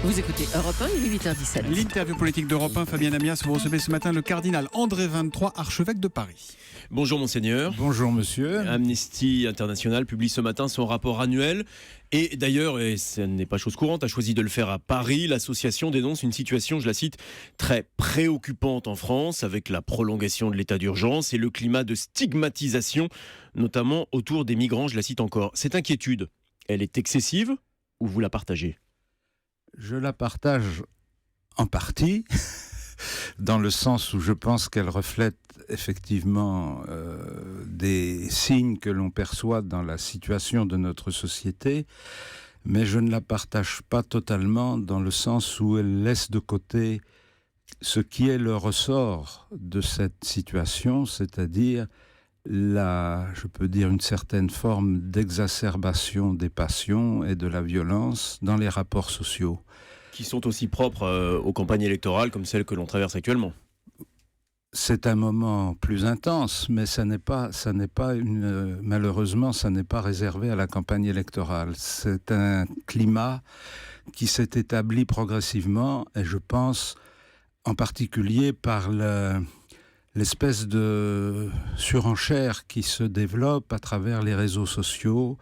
Vous écoutez Europe 1, il est 8h17. L'interview politique d'Europe 1, Fabien Amias, vous recevez ce matin le cardinal André XXIII, archevêque de Paris. Bonjour monseigneur. Bonjour monsieur. Amnesty International publie ce matin son rapport annuel. Et d'ailleurs, et ce n'est pas chose courante, a choisi de le faire à Paris. L'association dénonce une situation, je la cite, très préoccupante en France, avec la prolongation de l'état d'urgence et le climat de stigmatisation, notamment autour des migrants, je la cite encore. Cette inquiétude, elle est excessive ou vous la partagez ? Je la partage en partie, dans le sens où je pense qu'elle reflète effectivement des signes que l'on perçoit dans la situation de notre société, mais je ne la partage pas totalement dans le sens où elle laisse de côté ce qui est le ressort de cette situation, c'est-à-dire je peux dire une certaine forme d'exacerbation des passions et de la violence dans les rapports sociaux. Qui sont aussi propres aux campagnes électorales comme celles que l'on traverse actuellement. C'est un moment plus intense, mais malheureusement, ça n'est pas réservé à la campagne électorale. C'est un climat qui s'est établi progressivement, et je pense en particulier par l'espèce de surenchère qui se développe à travers les réseaux sociaux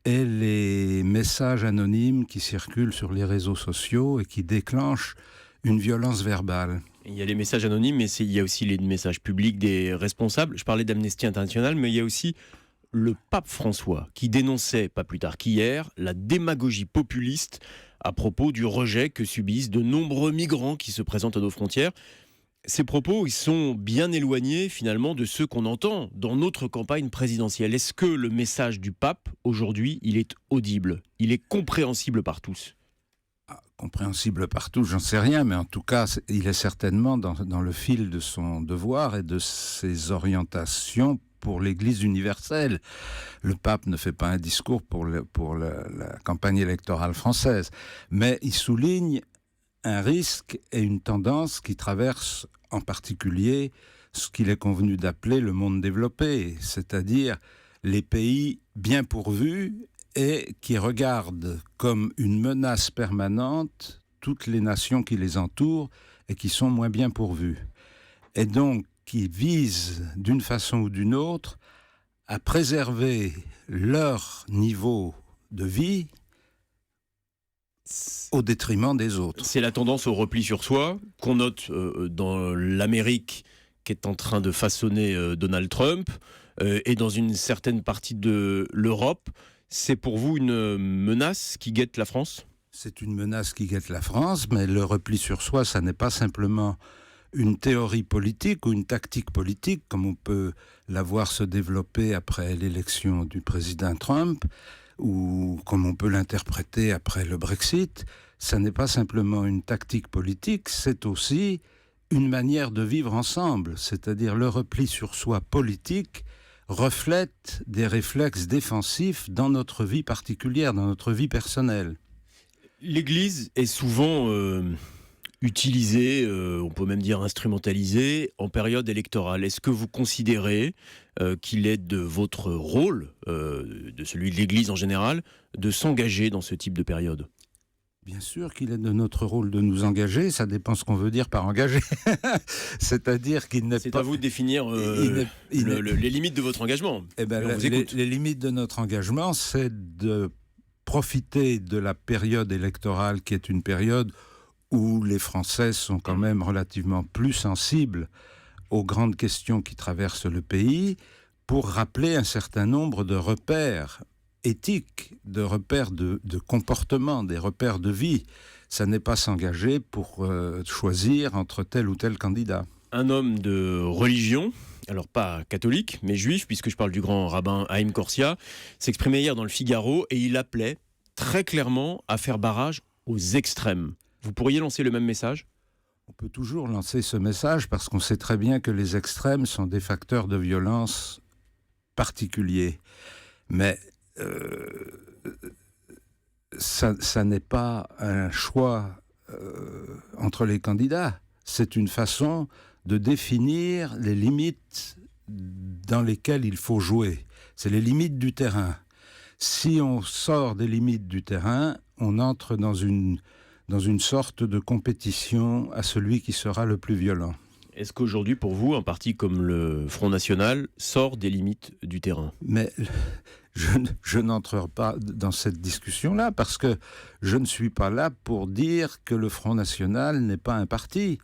et les messages anonymes qui circulent sur les réseaux sociaux et qui déclenchent une violence verbale. Il y a les messages anonymes, mais il y a aussi les messages publics des responsables. Je parlais d'Amnesty International, mais il y a aussi le pape François qui dénonçait, pas plus tard qu'hier, la démagogie populiste à propos du rejet que subissent de nombreux migrants qui se présentent à nos frontières. Ces propos, ils sont bien éloignés finalement de ceux qu'on entend dans notre campagne présidentielle. Est-ce que le message du pape, aujourd'hui, il est audible ? Il est compréhensible par tous ? Compréhensible par tous, j'en sais rien, mais en tout cas, il est certainement dans le fil de son devoir et de ses orientations pour l'Église universelle. Le pape ne fait pas un discours pour la campagne électorale française, mais il souligne un risque et une tendance qui traverse en particulier ce qu'il est convenu d'appeler le monde développé, c'est-à-dire les pays bien pourvus et qui regardent comme une menace permanente toutes les nations qui les entourent et qui sont moins bien pourvues. Et donc qui visent d'une façon ou d'une autre à préserver leur niveau de vie au détriment des autres. C'est la tendance au repli sur soi qu'on note dans l'Amérique qui est en train de façonner Donald Trump et dans une certaine partie de l'Europe. C'est pour vous une menace qui guette la France ? C'est une menace qui guette la France, mais le repli sur soi, ça n'est pas simplement une théorie politique ou une tactique politique, comme on peut la voir se développer après l'élection du président Trump, ou comme on peut l'interpréter après le Brexit. Ça n'est pas simplement une tactique politique, c'est aussi une manière de vivre ensemble, c'est-à-dire le repli sur soi politique reflète des réflexes défensifs dans notre vie particulière, dans notre vie personnelle. L'Église est souvent utilisée, on peut même dire instrumentalisée, en période électorale. Est-ce que vous considérez qu'il est de votre rôle, de celui de l'Église en général, de s'engager dans ce type de période ? Bien sûr qu'il est de notre rôle de nous engager, ça dépend ce qu'on veut dire par engager. C'est-à-dire qu'il n'est C'est pas... à vous de définir les limites de votre engagement. Les limites de notre engagement, c'est de profiter de la période électorale qui est une période où les Français sont quand même relativement plus sensibles aux grandes questions qui traversent le pays pour rappeler un certain nombre de repères éthiques, de repères de comportement, des repères de vie. Ça n'est pas s'engager pour choisir entre tel ou tel candidat. Un homme de religion, alors pas catholique, mais juif, puisque je parle du grand rabbin Haïm Korsia, s'exprimait hier dans le Figaro et il appelait très clairement à faire barrage aux extrêmes. Vous pourriez lancer le même message ? On peut toujours lancer ce message parce qu'on sait très bien que les extrêmes sont des facteurs de violence particuliers. Mais ça n'est pas un choix entre les candidats. C'est une façon de définir les limites dans lesquelles il faut jouer. C'est les limites du terrain. Si on sort des limites du terrain, on entre dans une dans une sorte de compétition à celui qui sera le plus violent. Est-ce qu'aujourd'hui, pour vous, un parti comme le Front National sort des limites du terrain ? Mais je n'entre pas dans cette discussion-là parce que je ne suis pas là pour dire que le Front National n'est pas un parti.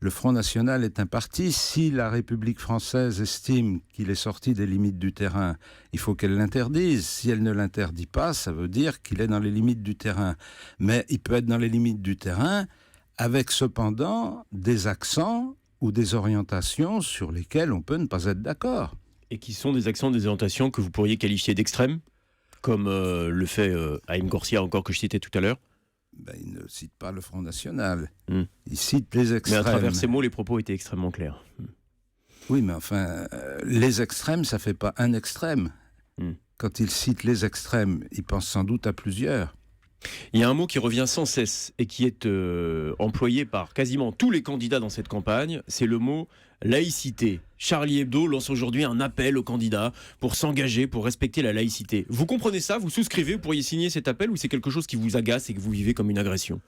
Le Front National est un parti. Si la République française estime qu'il est sorti des limites du terrain, il faut qu'elle l'interdise. Si elle ne l'interdit pas, ça veut dire qu'il est dans les limites du terrain. Mais il peut être dans les limites du terrain avec cependant des accents ou des orientations sur lesquelles on peut ne pas être d'accord. Et qui sont des accents, des orientations que vous pourriez qualifier d'extrêmes, comme le fait Haïm Corsia, encore que je citais tout à l'heure. Il ne cite pas le Front National. Mm. Il cite les extrêmes. Mais à travers ces mots, les propos étaient extrêmement clairs. Oui, mais enfin, les extrêmes, ça ne fait pas un extrême. Quand il cite les extrêmes, il pense sans doute à plusieurs. Il y a un mot qui revient sans cesse et qui est employé par quasiment tous les candidats dans cette campagne, c'est le mot laïcité. Charlie Hebdo lance aujourd'hui un appel aux candidats pour s'engager, pour respecter la laïcité. Vous comprenez ça ? Vous souscrivez ? Vous pourriez signer cet appel ou c'est quelque chose qui vous agace et que vous vivez comme une agression ?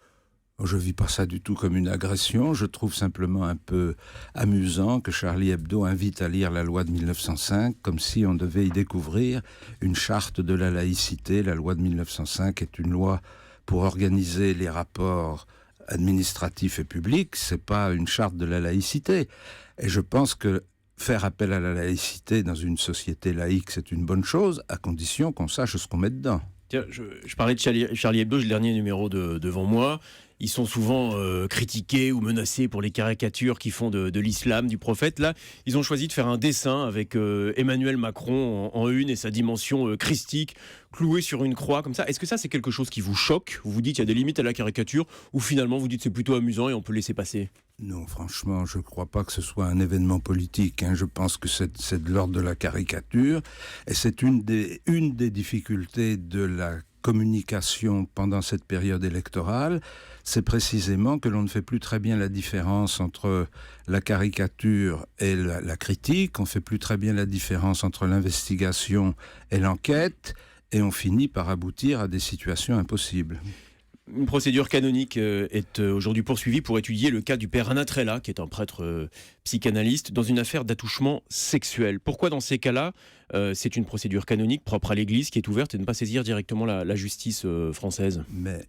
Je ne vis pas ça du tout comme une agression. Je trouve simplement un peu amusant que Charlie Hebdo invite à lire la loi de 1905 comme si on devait y découvrir une charte de la laïcité. La loi de 1905 est une loi pour organiser les rapports administratifs et publics. Ce n'est pas une charte de la laïcité. Et je pense que faire appel à la laïcité dans une société laïque, c'est une bonne chose, à condition qu'on sache ce qu'on met dedans. Tiens, je parlais de Charlie Hebdo, j'ai le dernier numéro devant moi. Ils sont souvent critiqués ou menacés pour les caricatures qu'ils font de l'islam, du prophète. Là, ils ont choisi de faire un dessin avec Emmanuel Macron en une et sa dimension christique, clouée sur une croix comme ça. Est-ce que ça, c'est quelque chose qui vous choque ? Vous vous dites qu'il y a des limites à la caricature ou finalement vous dites c'est plutôt amusant et on peut laisser passer ? Non, franchement, je ne crois pas que ce soit un événement politique. Je pense que c'est de l'ordre de la caricature. Et c'est une des difficultés de la communication pendant cette période électorale, c'est précisément que l'on ne fait plus très bien la différence entre la caricature et la critique, on ne fait plus très bien la différence entre l'investigation et l'enquête, et on finit par aboutir à des situations impossibles. Une procédure canonique est aujourd'hui poursuivie pour étudier le cas du père Anatrella, qui est un prêtre psychanalyste, dans une affaire d'attouchement sexuel. Pourquoi dans ces cas-là, c'est une procédure canonique propre à l'Église qui est ouverte et ne pas saisir directement la justice française ? Mais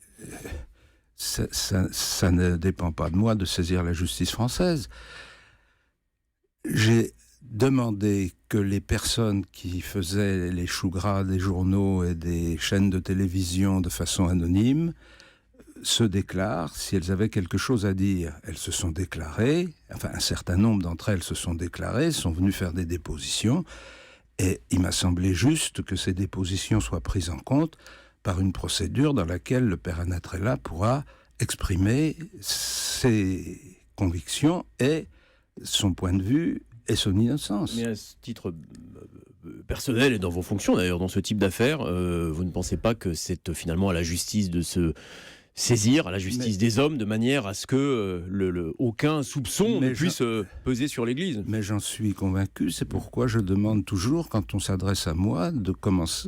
ça ne dépend pas de moi de saisir la justice française. J'ai demandé que les personnes qui faisaient les choux gras des journaux et des chaînes de télévision de façon anonyme se déclarent si elles avaient quelque chose à dire. Elles se sont déclarées, enfin un certain nombre d'entre elles se sont déclarées, sont venues faire des dépositions, et il m'a semblé juste que ces dépositions soient prises en compte par une procédure dans laquelle le père Anatrella pourra exprimer ses convictions et son point de vue et son innocence. Mais à ce titre personnel et dans vos fonctions d'ailleurs, dans ce type d'affaires, vous ne pensez pas que c'est finalement à la justice de se saisir, à la justice des hommes, de manière à ce que aucun soupçon ne puisse peser sur l'Église ? Mais j'en suis convaincu, c'est pourquoi je demande toujours, quand on s'adresse à moi,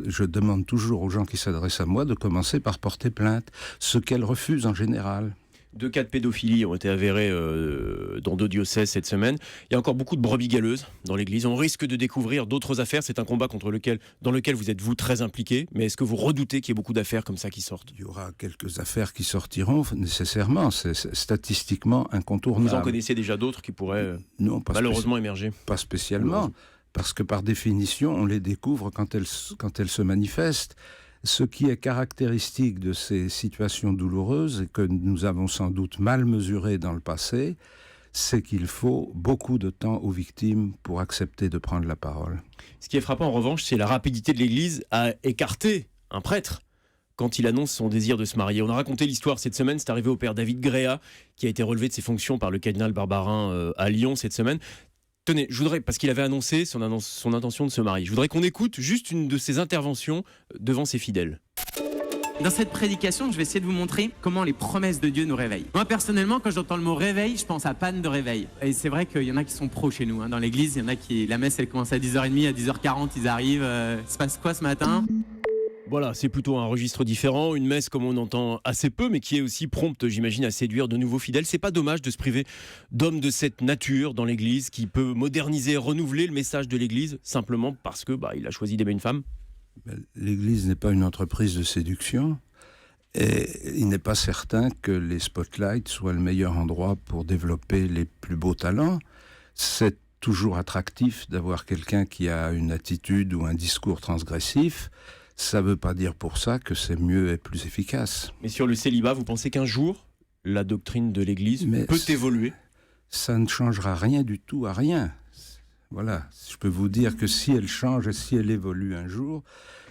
je demande toujours aux gens qui s'adressent à moi de commencer par porter plainte, ce qu'elles refusent en général. 2 cas de pédophilie ont été avérés dans 2 diocèses cette semaine. Il y a encore beaucoup de brebis galeuses dans l'Église. On risque de découvrir d'autres affaires. C'est un combat dans lequel vous êtes, vous, très impliqué. Mais est-ce que vous redoutez qu'il y ait beaucoup d'affaires comme ça qui sortent ? Il y aura quelques affaires qui sortiront, nécessairement. C'est statistiquement incontournable. Vous en connaissez déjà d'autres qui pourraient malheureusement émerger ? Pas spécialement, parce que par définition, on les découvre quand elles se manifestent. Ce qui est caractéristique de ces situations douloureuses et que nous avons sans doute mal mesuré dans le passé, c'est qu'il faut beaucoup de temps aux victimes pour accepter de prendre la parole. Ce qui est frappant en revanche, c'est la rapidité de l'Église à écarter un prêtre quand il annonce son désir de se marier. On a raconté l'histoire cette semaine, c'est arrivé au père David Gréa, qui a été relevé de ses fonctions par le cardinal Barbarin à Lyon cette semaine. Tenez, je voudrais, parce qu'il avait annoncé son intention de se marier, je voudrais qu'on écoute juste une de ses interventions devant ses fidèles. Dans cette prédication, je vais essayer de vous montrer comment les promesses de Dieu nous réveillent. Moi, personnellement, quand j'entends le mot réveil, je pense à panne de réveil. Et c'est vrai qu'il y en a qui sont pros chez nous, dans l'église. Il y en a qui, la messe, elle commence à 10h30, à 10h40, ils arrivent. Il se passe quoi ce matin ? Voilà, c'est plutôt un registre différent, une messe comme on entend assez peu, mais qui est aussi prompte, j'imagine, à séduire de nouveaux fidèles. C'est pas dommage de se priver d'hommes de cette nature dans l'Église, qui peut moderniser, renouveler le message de l'Église, simplement parce que il a choisi d'aimer une femme. L'Église n'est pas une entreprise de séduction. Et il n'est pas certain que les spotlights soient le meilleur endroit pour développer les plus beaux talents. C'est toujours attractif d'avoir quelqu'un qui a une attitude ou un discours transgressif. Ça ne veut pas dire pour ça que c'est mieux et plus efficace. Mais sur le célibat, vous pensez qu'un jour, la doctrine de l'Église peut évoluer ? Ça ne changera rien du tout à rien. Voilà, je peux vous dire que si elle change et si elle évolue un jour,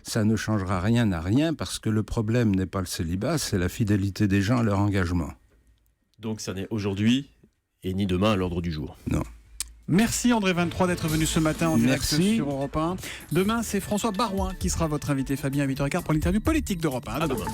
ça ne changera rien à rien parce que le problème n'est pas le célibat, c'est la fidélité des gens à leur engagement. Donc ça n'est aujourd'hui et ni demain à l'ordre du jour. Non. Merci André 23 d'être venu ce matin en direct Merci. sur Europe 1. Demain, c'est François Barouin qui sera votre invité, Fabien, à 8h15 pour l'interview politique d'Europe 1. À demain.